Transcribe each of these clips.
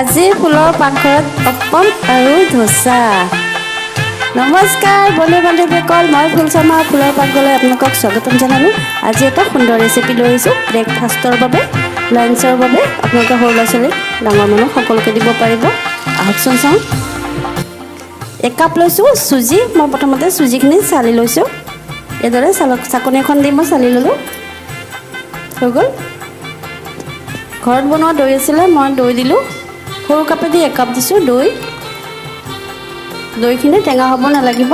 আজি ফুলৰ পাকঘৰত অপম আৰু ধোচা। নমস্কাৰ বন্ধু বান্ধৱীসকল, মই ফুল শৰ্মা ফুলৰ পাকঘৰলৈ আপোনালোকক স্বাগতম জনালোঁ। আজি এটা সুন্দৰ ৰেচিপি লৈ আহিছোঁ ব্ৰেকফাষ্টৰ বাবে, লাঞ্চৰ বাবে। আপোনালোকে সৰু ল'ৰা ছোৱালী ডাঙৰ মানুহ সকলোকে দিব পাৰিব। আহকচোন চাওঁ। 1 কাপ লৈছোঁ চুজি। মই প্ৰথমতে চুজিখিনি চালি লৈছোঁ। এইদৰে চাকনি এখন দি মই চালি ল'লোঁ। হৈ গ'ল। ঘৰত বনোৱা দৈ আছিলে, মই দৈ দিলোঁ। সৰু কাপেদি 1 কাপ দিছোঁ দৈ। দৈখিনি টেঙা হ'ব নালাগিব।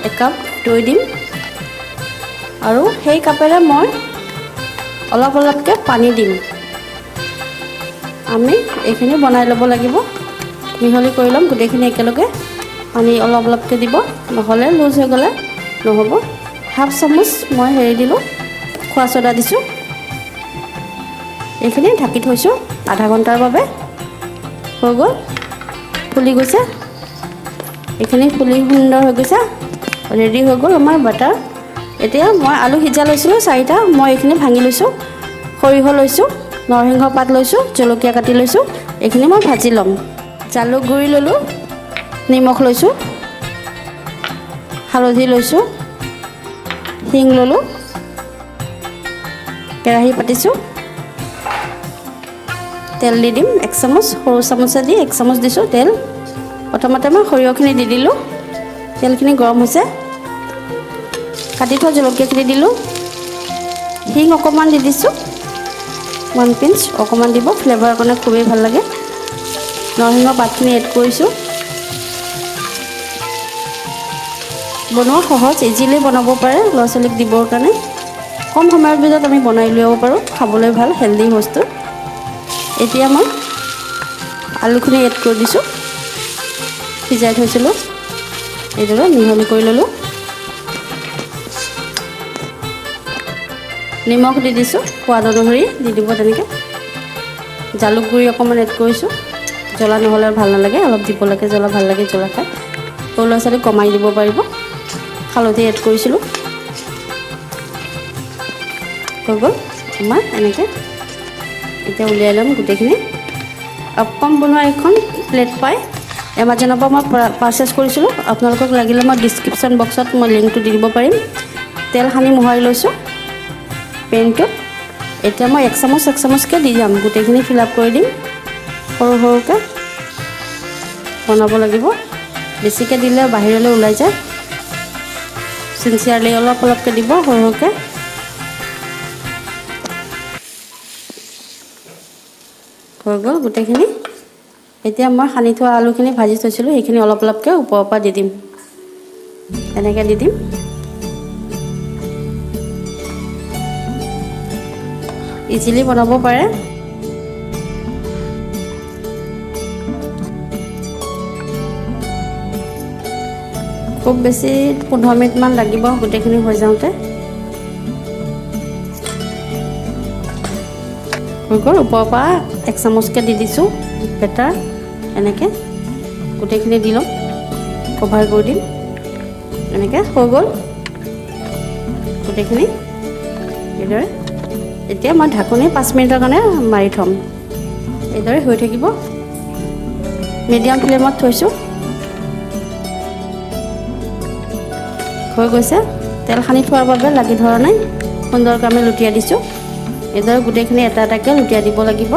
1 কাপ দৈ দিম আৰু সেই কাপেৰে মই অলপ অলপকৈ পানী দিম। আমি এইখিনি বনাই ল'ব লাগিব। মিহলি কৰি ল'ম গোটেইখিনি একেলগে। পানী অলপ অলপকৈ দিব, নহ'লে লুজ হৈ গ'লে নহ'ব। হাফ চামুচ মই দিলোঁ, খোৱা ছ'ডা দিছোঁ। এইখিনি ঢাকি থৈছোঁ আধা ঘণ্টাৰ বাবে। হৈ গ'ল, ফুলি গৈছে। এইখিনি ফুলি সুন্দৰ হৈ গৈছে। ৰেডি হৈ গ'ল আমাৰ বাটাৰ। এতিয়া মই আলু সিজা লৈছিলোঁ 4টা। মই এইখিনি ভাঙি লৈছোঁ। সৰিয়হ লৈছোঁ, নৰসিংহ পাত লৈছোঁ, জলকীয়া কাটি লৈছোঁ। এইখিনি মই ভাজি ল'ম। জালুক গুড়ি ল'লোঁ, নিমখ লৈছোঁ, হালধি লৈছোঁ, হিং ল'লোঁ। কেৰাহী পাতিছোঁ, তেল দি দিম 1 চামুচ। সৰু চামুচেদি 1 চামুচ দিছোঁ তেল। প্ৰথমতে মই সৰিয়হখিনি দি দিলোঁ। তেলখিনি গৰম হৈছে। কাটি থোৱা জলকীয়াখিনি দিলোঁ। হিং অকণমান দি দিছোঁ, 1 পিঞ্চ অকণমান দিব, ফ্লেভাৰৰ কাৰণে খুবেই ভাল লাগে। নৰসিংহ পাতখিনি এড কৰিছোঁ। বনোৱা সহজ, ইজিলি বনাব পাৰে ল'ৰা ছোৱালীক দিবৰ কাৰণে। কম সময়ৰ ভিতৰত আমি বনাই উলিয়াব পাৰোঁ। খাবলৈ ভাল, হেল্ডি বস্তু। এতিয়া মই আলুখিনি এড কৰি দিছোঁ। সিজাই থৈছিলোঁ, এইদৰে মিহলি কৰি ল'লোঁ। নিমখ দি দিছোঁ, সোৱাদ অনুসৰি দি দিব তেনেকৈ। জালুক গুড়ি অকণমান এড কৰিছোঁ। জ্বলা নহ'লে ভাল নালাগে, অলপ দিব লাগে জ্বলা, ভাল লাগে জ্বলা খাই। সৰু ল'ৰা ছোৱালীক কমাই দিব পাৰিব। হালধি এড কৰিছিলোঁ। হৈ গ'ল আমাৰ এনেকৈ। এতিয়া উলিয়াই ল'ম গোটেইখিনি। অপম বনোৱা এখন প্লেট পাই এমাজনৰ পৰা মই পাৰ্চেছ কৰিছিলোঁ। আপোনালোকক লাগিলে মই ডিছক্ৰিপশ্যন বক্সত মই লিংকটো দি দিব পাৰিম। তেল সানি মোহাৰি লৈছোঁ পেনটোত। এতিয়া মই 1 চামুচকৈ দি যাম। গোটেইখিনি ফিল আপ কৰি দিম। সৰু সৰুকৈ বনাব লাগিব। বেছিকৈ দিলে বাহিৰলৈ ওলাই যায়। চিনচিয়াৰলি অলপ অলপকৈ দিব, সৰু সৰুকৈ। হৈ গ'ল গোটেইখিনি। এতিয়া মই সানি থোৱা আলুখিনি ভাজি থৈছিলোঁ, সেইখিনি অলপ অলপকৈ ওপৰৰ পৰা দি দিম। এনেকৈ দি দিম। ইজিলি বনাব পাৰে। খুব বেছি 15 মিনিটমান লাগিব গোটেইখিনি হৈ যাওঁতে। হৈ গ'ল। ওপৰৰ পৰা 1 চামুচকৈ দি দিছোঁ বেটাৰ। এনেকৈ গোটেইখিনি দি ল'ম, কভাৰ কৰি দিম। এনেকৈ হৈ গ'ল গোটেইখিনি এইদৰে। এতিয়া মই ঢাকনি 5 মিনিটৰ কাৰণে মাৰি থ'ম। এইদৰে হৈ থাকিব। মিডিয়াম ফ্লেমত থৈছোঁ। হৈ গৈছে। তেল সানি থোৱাৰ বাবে লাগি ধৰা নাই। সুন্দৰকৈ আমি লুটিয়াই দিছোঁ। এইদৰে গোটেইখিনি এটা এটাকৈ লুটিয়াই দিব লাগিব।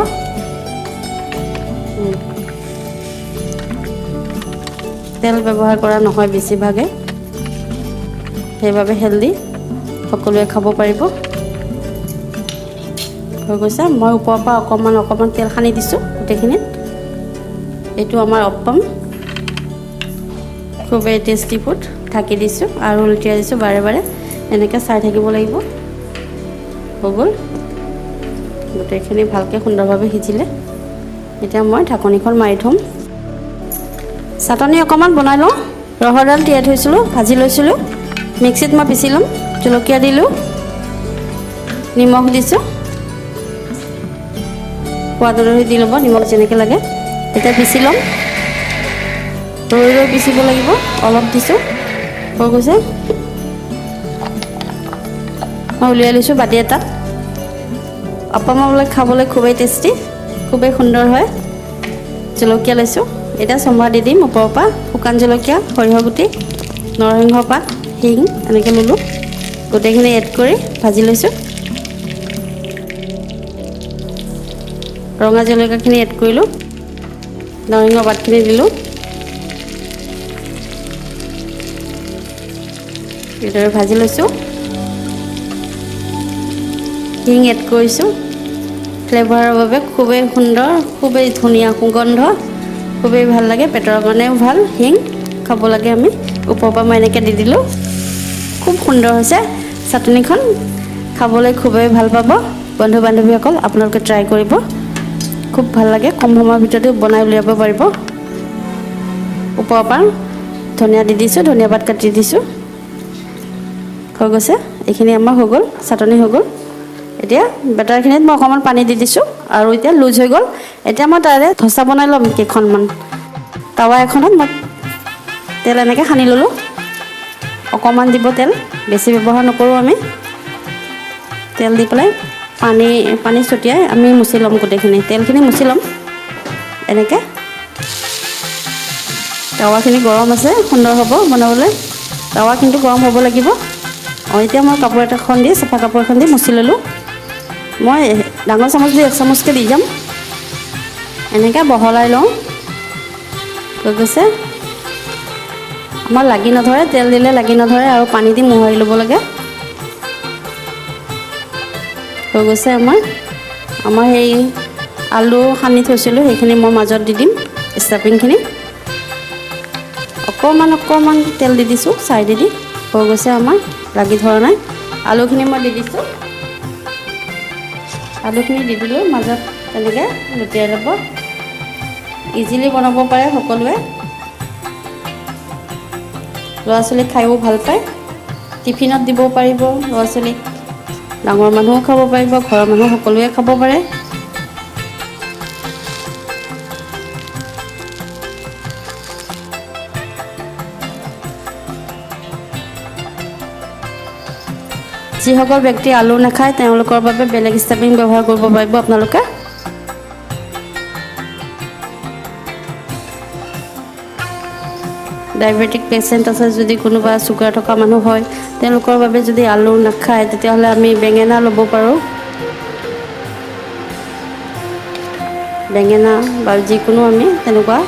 তেল ব্যৱহাৰ কৰা নহয় বেছিভাগে, সেইবাবে হেল্ডি, সকলোৱে খাব পাৰিব। হৈ গৈছে। মই ওপৰৰ পৰা অকণমান তেল সানি দিছোঁ গোটেইখিনিত। এইটো আমাৰ অপম, খুবেই টেষ্টি ফুড। ঢাকি দিছোঁ আৰু লুটিয়াই দিছোঁ বাৰে বাৰে। এনেকৈ চাই থাকিব লাগিব। হৈ গ'ল। গোটেইখিনি ভালকৈ সুন্দৰভাৱে সিজিলে। এতিয়া মই ঢাকনিখন মাৰি থ'ম। চাটনি অকণমান বনাই লওঁ। ৰহৰ দাইল তিয়াই থৈছিলোঁ, ভাজি লৈছিলোঁ। মিক্সিত মই পিচি ল'ম। জলকীয়া দিলোঁ, নিমখ দিছোঁ, সোৱাদ অনুসৰি দি ল'ব, নিমখ যেনেকৈ লাগে। এতিয়া পিচি ল'ম। ৰৈ পিচিব লাগিব, অলপ দিছোঁ। হৈ গৈছে। মই উলিয়াই লৈছোঁ বাতি এটাত। অপমাবলৈ খাবলৈ খুবেই টেষ্টি, খুবেই সুন্দৰ হয়। জলকীয়া লৈছোঁ, এতিয়া চম্ভাৰ দি দিম ওপৰৰ পৰা। শুকান জলকীয়া, সৰিয়হ গুটি, নৰসিংহ পাত, হিং এনেকৈ ল'লোঁ। গোটেইখিনি এড কৰি ভাজি লৈছোঁ। ৰঙা জলকীয়াখিনি এড কৰিলোঁ, নৰসিংহ পাতখিনি দিলোঁ। এইদৰে ভাজি লৈছোঁ। হিং এড কৰিছোঁ, ফ্লেভাৰৰ বাবে খুবেই সুন্দৰ, খুবেই ধুনীয়া সুগন্ধ, খুবেই ভাল লাগে, পেটৰ কাৰণেও ভাল। হিং খাব লাগে আমি। ওপৰৰ পৰা মই এনেকৈ দি দিলোঁ। খুব সুন্দৰ হৈছে চাটনিখন, খাবলৈ খুবেই ভাল পাব বন্ধু বান্ধৱীসকল। আপোনালোকে ট্ৰাই কৰিব, খুব ভাল লাগে। কম সময়ৰ ভিতৰতে বনাই উলিয়াব পাৰিব। ওপৰৰ পৰা ধনিয়া দি দিছোঁ, ধনিয়া পাত কাটি দিছোঁ। হৈ গৈছে, এইখিনি আমাৰ হৈ গ'ল, চাটনি হৈ গ'ল। এতিয়া বেটাৰখিনিত মই অকণমান পানী দি দিছোঁ আৰু এতিয়া লুজ হৈ গ'ল। এতিয়া মই তাৰে ধচা বনাই ল'ম কেইখনমান। টাৱা এখনত মই তেল এনেকৈ সানি ল'লোঁ। অকণমান দিব তেল, বেছি ব্যৱহাৰ নকৰোঁ আমি। তেল দি পেলাই পানী ছটিয়াই আমি মুচি ল'ম গোটেইখিনি, তেলখিনি মুচি ল'ম এনেকৈ। টাৱাখিনি গৰম আছে, সুন্দৰ হ'ব বনাবলৈ। টাৱা কিন্তু গৰম হ'ব লাগিব। এতিয়া মই কাপোৰ এখন দি, চাফা কাপোৰ এখন দি মুচি ল'লোঁ। মই ডাঙৰ চামুচ দি 1 চামুচকৈ দি যাম, এনেকৈ বহলাই লওঁ। হৈ গৈছে, আমাৰ লাগি নধৰে, তেল দিলে লাগি নধৰে আৰু পানী দি মোহাৰি ল'ব লাগে। হৈ গৈছে আমাৰ সেই আলু সানি থৈছিলোঁ, সেইখিনি মই মাজত দি দিম ষ্টাফিংখিনি। অকণমান তেল দি দিছোঁ চাইডেদি। হৈ গৈছে আমাৰ, লাগি ধৰা নাই। আলুখিনি মই দি দিছোঁ, আলুখিনি দি দিলোঁ মাজত, তেনেকৈ লুটিয়াই ল'ব। ইজিলি বনাব পাৰে সকলোৱে, ল'ৰা ছোৱালীক খায়ো ভাল পায়। টিফিনত দিব পাৰিব ল'ৰা ছোৱালীক, ডাঙৰ মানুহো খাব পাৰিব, ঘৰৰ মানুহ সকলোৱে খাব পাৰে। যিসকল ব্যক্তি আলু নাখায় তেওঁলোকৰ বাবে বেলেগ ষ্টাফিং ব্যৱহাৰ কৰিব পাৰিব আপোনালোকে। ডায়েবেটিক পেচেণ্ট আছে, যদি কোনোবা চুগাৰ থকা মানুহ হয়, তেওঁলোকৰ বাবে যদি আলু নাখায় তেতিয়াহ'লে আমি বেঙেনা ল'ব পাৰোঁ। বেঙেনা বা যিকোনো আমি তেনেকুৱা।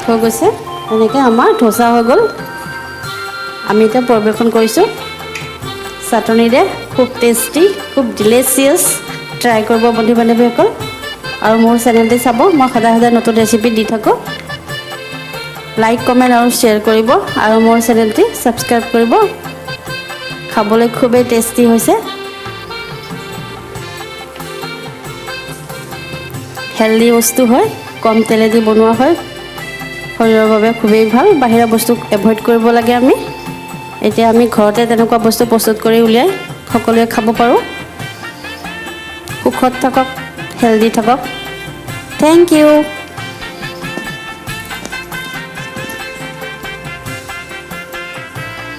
হৈ গৈছে, এনেকৈ আমাৰ ধোচা হৈ গ'ল। আমি এতিয়া পৰিৱেশন কৰিছোঁ চাটনিৰে। খুব টেষ্টি, খুব ডিলিচিয়াছ। ট্ৰাই কৰিব বন্ধু বান্ধৱীসকল, আৰু মোৰ চেনেলটি চাব। মই সদায় নতুন ৰেচিপি দি থাকোঁ। লাইক, কমেণ্ট আৰু শ্বেয়াৰ কৰিব, আৰু মোৰ চেনেলটি ছাবস্ক্ৰাইব কৰিব। খাবলৈ খুবেই টেষ্টি হৈছে, হেল্ডি বস্তু হয়, কম তেলেদি বনোৱা হয়, শৰীৰৰ বাবে খুবেই ভাল। বাহিৰা বস্তু এভইড কৰিব লাগে আমি। এতিয়া আমি ঘৰতে তেনেকুৱা বস্তু প্ৰস্তুত কৰি উলিয়াই সকলোৱে খাব পাৰোঁ। সুখত থাকক, হেল্ডি থাকক। Thank U.